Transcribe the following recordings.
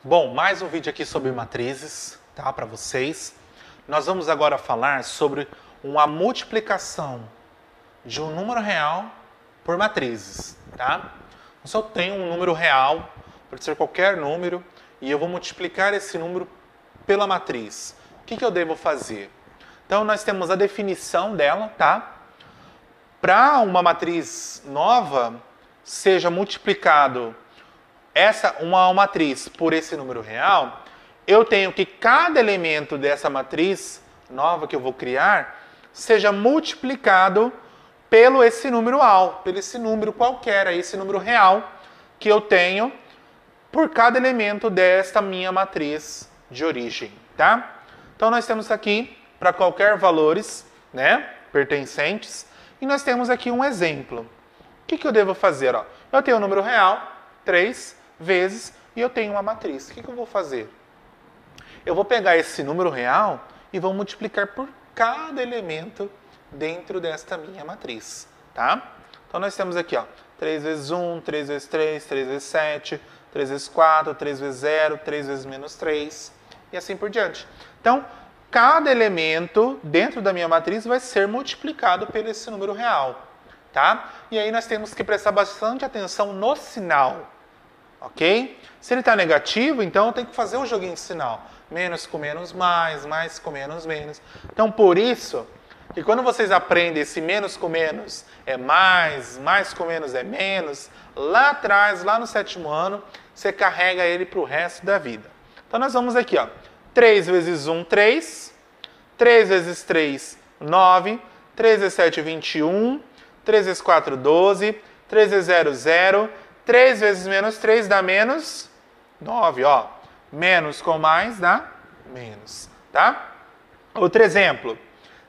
Bom, mais um vídeo aqui sobre matrizes, tá, para vocês. Nós vamos agora falar sobre uma multiplicação de um número real por matrizes, tá? Então, se eu tenho um número real, pode ser qualquer número, e eu vou multiplicar esse número pela matriz. O que eu devo fazer? Então, nós temos a definição dela, tá? Para uma matriz nova, seja multiplicado uma matriz por esse número real, eu tenho que cada elemento dessa matriz nova que eu vou criar seja multiplicado pelo esse número pelo esse número qualquer, esse número real que eu tenho por cada elemento desta minha matriz de origem, tá? Então nós temos aqui para qualquer valores, né, pertencentes, e nós temos aqui um exemplo. O que eu devo fazer? Ó? Eu tenho o número real, 3 vezes, e eu tenho uma matriz. O que eu vou fazer? Eu vou pegar esse número real e vou multiplicar por cada elemento dentro desta minha matriz, tá? Então nós temos aqui, ó, 3 vezes 1, 3 vezes 3, 3 vezes 7, 3 vezes 4, 3 vezes 0, 3 vezes menos 3, e assim por diante. Então, cada elemento dentro da minha matriz vai ser multiplicado pelo esse número real, tá? E aí nós temos que prestar bastante atenção no sinal, ok? Se ele está negativo, então eu tenho que fazer o joguinho de sinal. Menos com menos mais, mais com menos menos. Então, por isso, que quando vocês aprendem esse menos com menos é mais, mais com menos é menos, lá atrás, lá no 7º ano, você carrega ele para o resto da vida. Então, nós vamos aqui, ó. 3 vezes 1, 3. 3 vezes 3, 9. 3 vezes 7, 21. 3 vezes 4, 12. 3 vezes 0, 0. 3 vezes menos 3 dá menos 9, ó. Menos com mais dá menos, tá? Outro exemplo.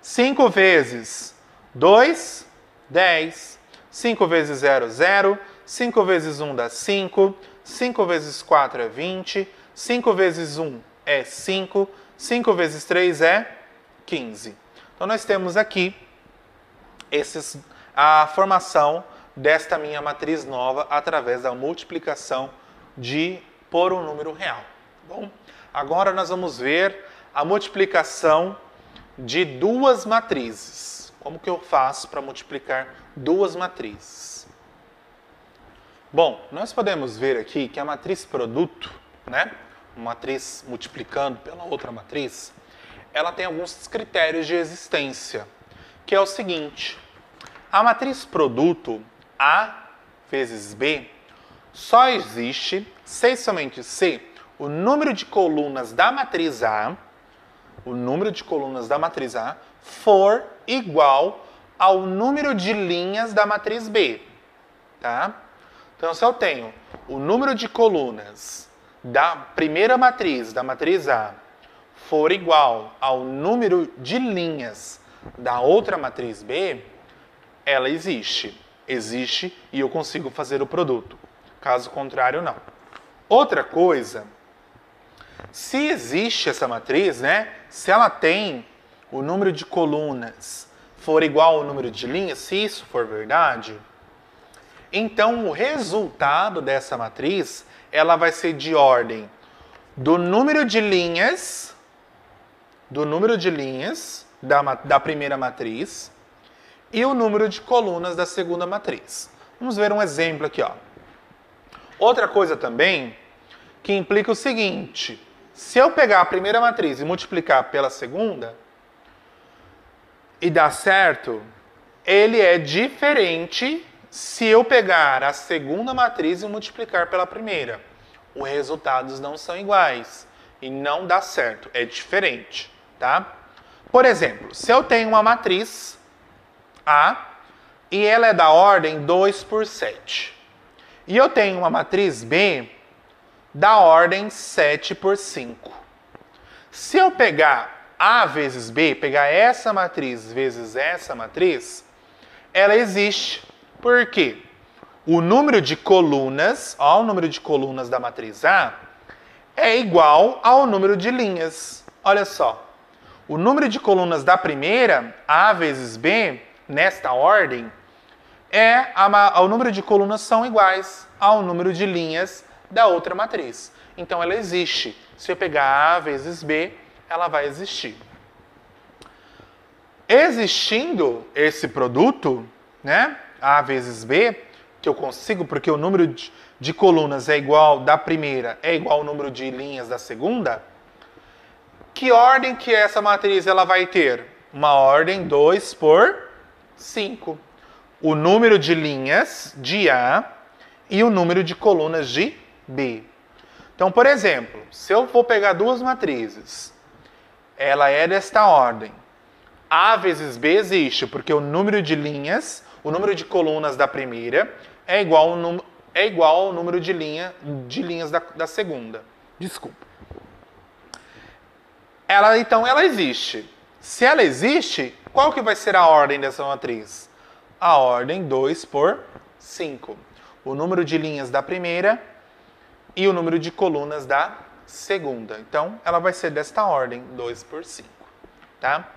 5 vezes 2, 10. 5 vezes 0, 0. 5 vezes 1 dá 5. 5 vezes 4 é 20. 5 vezes 1 é 5. 5 vezes 3 é 15. Então, nós temos aqui a formação desta minha matriz nova através da multiplicação por um número real. Bom, agora nós vamos ver a multiplicação de duas matrizes. Como que eu faço para multiplicar duas matrizes? Bom, nós podemos ver aqui que a matriz produto, né, uma matriz multiplicando pela outra matriz, ela tem alguns critérios de existência, que é o seguinte: a matriz produto A vezes B só existe se somente se o número de colunas da matriz A, for igual ao número de linhas da matriz B, tá? Então, se eu tenho o número de colunas da primeira matriz, da matriz A, for igual ao número de linhas da outra matriz B, ela existe. Existe e eu consigo fazer o produto. Caso contrário, não. Outra coisa, se existe essa matriz, né? Se ela tem o número de colunas for igual ao número de linhas, se isso for verdade, então o resultado dessa matriz, ela vai ser de ordem do número de linhas da primeira matriz e o número de colunas da segunda matriz. Vamos ver um exemplo aqui, ó. Outra coisa também que implica o seguinte: se eu pegar a primeira matriz e multiplicar pela segunda e dar certo, ele é diferente se eu pegar a segunda matriz e multiplicar pela primeira. Os resultados não são iguais e não dá certo, é diferente, tá? Por exemplo, se eu tenho uma matriz A e ela é da ordem 2 por 7, e eu tenho uma matriz B da ordem 7 por 5. Se eu pegar A vezes B, pegar essa matriz vezes essa matriz, ela existe. Por quê? O número de colunas, ó, o número de colunas da matriz A é igual ao número de linhas. Olha só. O número de colunas da primeira, A vezes B, nesta ordem, o número de colunas são iguais ao número de linhas da outra matriz. então ela existe. Se eu pegar A vezes B, ela vai existir. Existindo esse produto, né, A vezes B, que eu consigo, porque o número de colunas é igual da primeira, é igual ao número de linhas da segunda, que ordem que essa matriz ela vai ter? Uma ordem 2 por 5. O número de linhas de A e o número de colunas de B. Então, por exemplo, se eu for pegar duas matrizes, ela é desta ordem. A vezes B existe, porque o número de linhas, o número de colunas da primeira é igual ao número de linhas da segunda. Desculpa. Então, ela existe. Se ela existe, qual que vai ser a ordem dessa matriz? A ordem 2 por 5. O número de linhas da primeira e o número de colunas da segunda. Então, ela vai ser desta ordem, 2 por 5. Tá?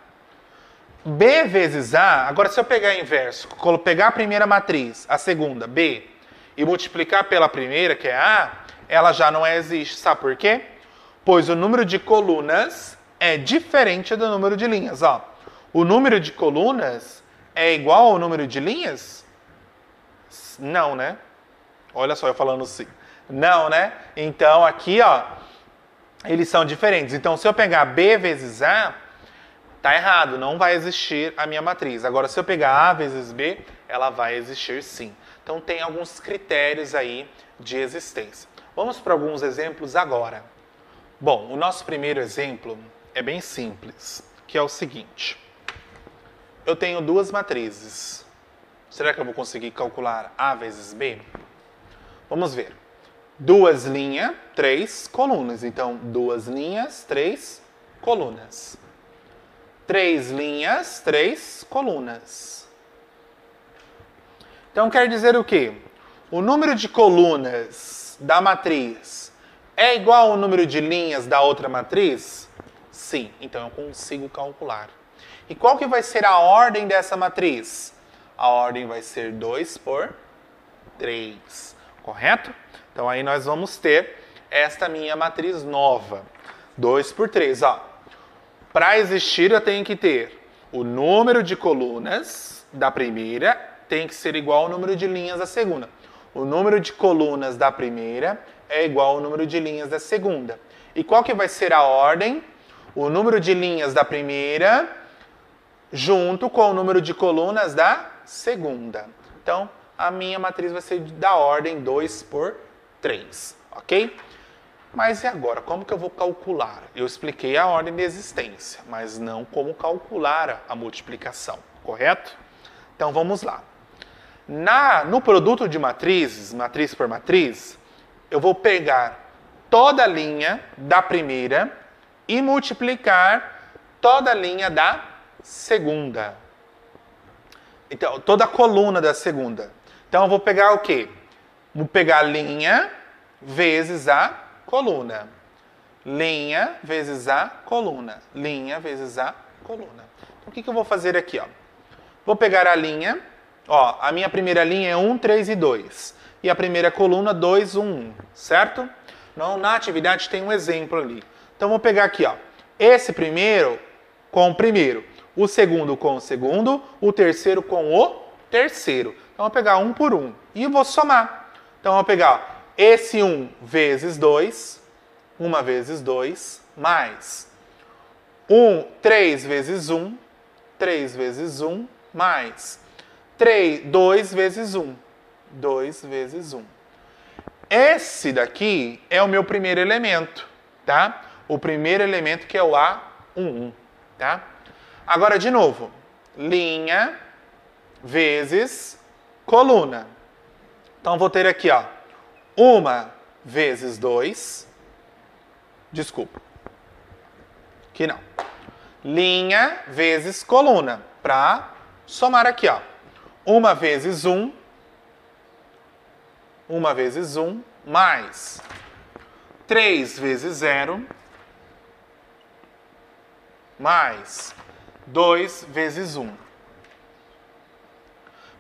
B vezes A, agora se eu pegar inverso, pegar a primeira matriz, a segunda, B, e multiplicar pela primeira, que é A, ela já não existe. Sabe por quê? Pois o número de colunas é diferente do número de linhas. Ó, o número de colunas é igual ao número de linhas? Não, né? Olha só eu falando assim. Não, né? Então, aqui, ó, eles são diferentes. Então, se eu pegar B vezes A, tá errado, não vai existir a minha matriz. Agora, se eu pegar A vezes B, ela vai existir sim. Então, tem alguns critérios aí de existência. Vamos para alguns exemplos agora. Bom, o nosso primeiro exemplo é bem simples, que é o seguinte. Eu tenho duas matrizes. Será que eu vou conseguir calcular A vezes B? Vamos ver. Duas linhas, 3 colunas. Então, duas linhas, 3 colunas. 3 linhas, 3 colunas. Então, quer dizer o quê? O número de colunas da matriz é igual ao número de linhas da outra matriz? Sim. Então, eu consigo calcular. E qual que vai ser a ordem dessa matriz? A ordem vai ser 2 por 3. Correto? Então, aí nós vamos ter esta minha matriz nova. 2 por 3, ó. Para existir, eu tenho que ter o número de colunas da primeira tem que ser igual ao número de linhas da segunda. O número de colunas da primeira é igual ao número de linhas da segunda. E qual que vai ser a ordem? O número de linhas da primeira junto com o número de colunas da segunda. Então, a minha matriz vai ser da ordem 2 por 3, ok? Mas e agora? Como que eu vou calcular? Eu expliquei a ordem de existência, mas não como calcular a multiplicação, correto? Então, vamos lá. No produto de matrizes, matriz por matriz, eu vou pegar toda a linha da primeira e multiplicar toda a linha da segunda. Então, toda a coluna da segunda. Então, eu vou pegar o quê? Vou pegar a linha vezes a coluna. Linha vezes a coluna. Linha vezes a coluna. Então, o que eu vou fazer aqui? Ó? Vou pegar a linha. Ó, a minha primeira linha é 1, 3 e 2. E a primeira coluna, 2, 1, 1. Certo? Então, na atividade tem um exemplo ali. Então, vou pegar aqui, ó, esse primeiro com o primeiro. O segundo com o segundo. O terceiro com o terceiro. Então, vou pegar um por um. E vou somar. Então, vou pegar esse 1 vezes 2. 1 vezes 2. Mais 3 vezes 1. 3 vezes 1. Mais 2 vezes 1. 2 vezes 1. Esse daqui é o meu primeiro elemento, tá? O primeiro elemento que é o A11, tá? Agora, de novo, linha vezes coluna. Então, vou ter aqui, ó, 1 vezes 2. Desculpa. Aqui não. Linha vezes coluna. Para somar aqui, ó. 1 vezes 1. 1 vezes 1. Mais 3 vezes 0. Mais 2 vezes 1.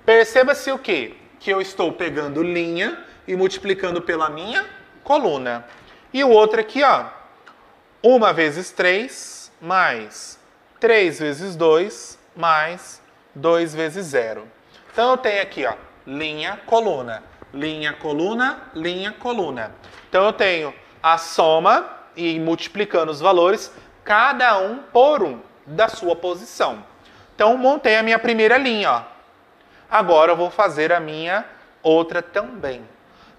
Perceba-se o quê? Que eu estou pegando linha e multiplicando pela minha coluna. E o outro aqui, ó, 1 vezes 3 mais 3 vezes 2 mais 2 vezes 0. Então eu tenho aqui, ó, linha, coluna, linha, coluna, linha, coluna. Então eu tenho a soma e multiplicando os valores, cada um por um da sua posição. Então montei a minha primeira linha, ó. Agora eu vou fazer a minha outra também.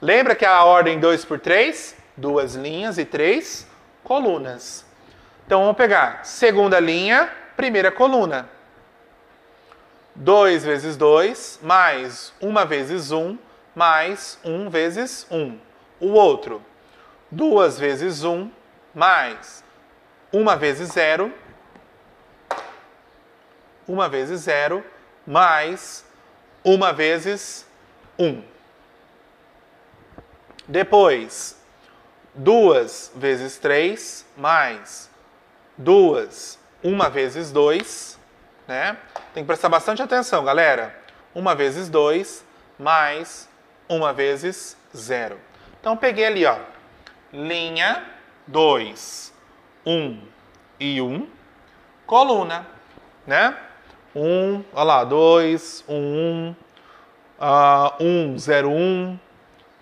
Lembra que a ordem 2 por 3? 2 linhas e 3 colunas. Então vamos pegar segunda linha, primeira coluna. 2 vezes 2, mais 1 vezes 1, mais 1 vezes 1. O outro, 2 vezes 1, mais 1 vezes 0, 1 vezes 0, mais 1 vezes 1. Depois, 2 vezes 3, mais 2, 1 vezes 2, né? Tem que prestar bastante atenção, galera. 1 vezes 2, mais 1 vezes 0. Então, peguei ali, ó, linha, 2, 1 e 1, coluna, né? 1, olha lá, 2, 1, 1, 0, 1,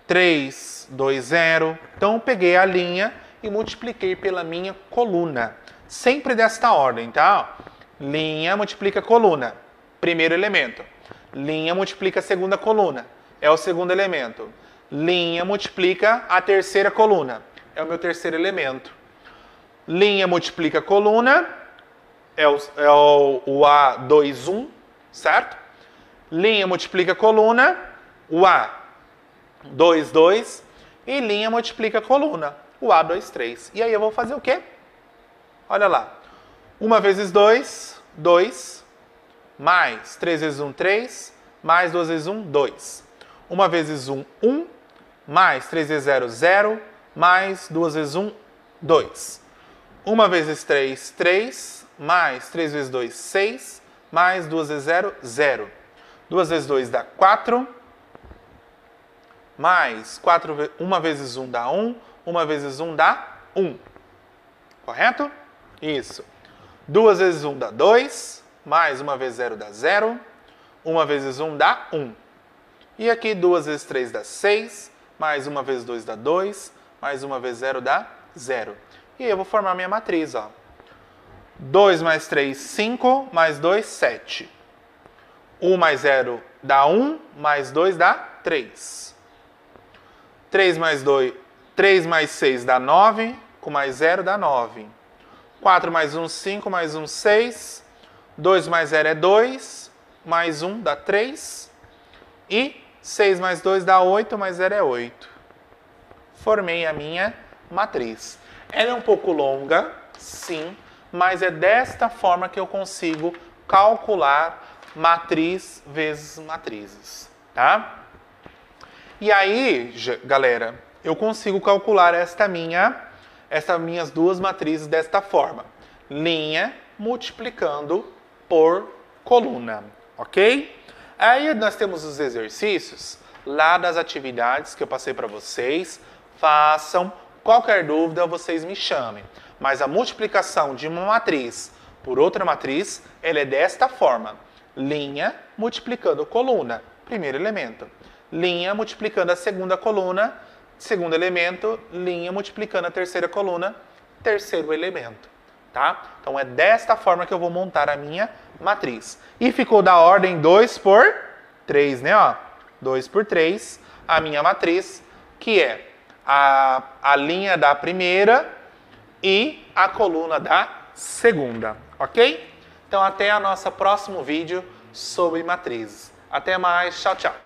3, 2, 0. Então, peguei a linha e multipliquei pela minha coluna. Sempre desta ordem, tá? Linha multiplica coluna, primeiro elemento. Linha multiplica a segunda coluna, é o segundo elemento. Linha multiplica a terceira coluna, é o meu terceiro elemento. Linha multiplica coluna, é o A21, certo? Linha multiplica coluna, o A22. E linha multiplica coluna, o A23. E aí eu vou fazer o quê? Olha lá. 1 vezes 2, 2. Mais 3 vezes 1, 3. Mais 2 vezes 1, 2. 1 vezes 1, 1. Mais 3 vezes 0, 0. Mais 2 vezes 1, 2. 1 vezes 3, 3. Mais 3 vezes 2, 6. Mais 2 vezes 0, 0. 2 vezes 2 dá 4. Mais 1 vezes 1 dá 1. 1 vezes 1 dá 1. Correto? Isso. 2 vezes 1 dá 2. Mais 1 vezes 0 dá 0. 1 vezes 1 dá 1. E aqui 2 vezes 3 dá 6. Mais 1 vezes 2 dá 2. Mais 1 vezes 0 dá 0. E aí eu vou formar minha matriz, ó. 2 mais 3, 5. Mais 2, 7. 1 mais 0 dá 1. Mais 2 dá 3. 3 mais 6 dá 9. Com mais 0 dá 9. 4 mais 1, 5. Mais 1, 6. 2 mais 0 é 2. Mais 1 dá 3. E 6 mais 2 dá 8. Mais 0 é 8. Formei a minha matriz. Ela é um pouco longa, sim, mas é desta forma que eu consigo calcular matriz vezes matrizes, tá? E aí, galera, eu consigo calcular estas minhas duas matrizes desta forma. Linha multiplicando por coluna, ok? Aí nós temos os exercícios lá das atividades que eu passei para vocês. Façam. Qualquer dúvida, vocês me chamem. Mas a multiplicação de uma matriz por outra matriz, ela é desta forma. Linha multiplicando coluna, primeiro elemento. Linha multiplicando a segunda coluna, segundo elemento. Linha multiplicando a terceira coluna, terceiro elemento. Tá? Então é desta forma que eu vou montar a minha matriz. E ficou da ordem 2 por 3, né? Ó, 2 por 3, a minha matriz, que é a linha da primeira e a coluna da segunda, ok? Então até o nosso próximo vídeo sobre matrizes. Até mais, tchau, tchau!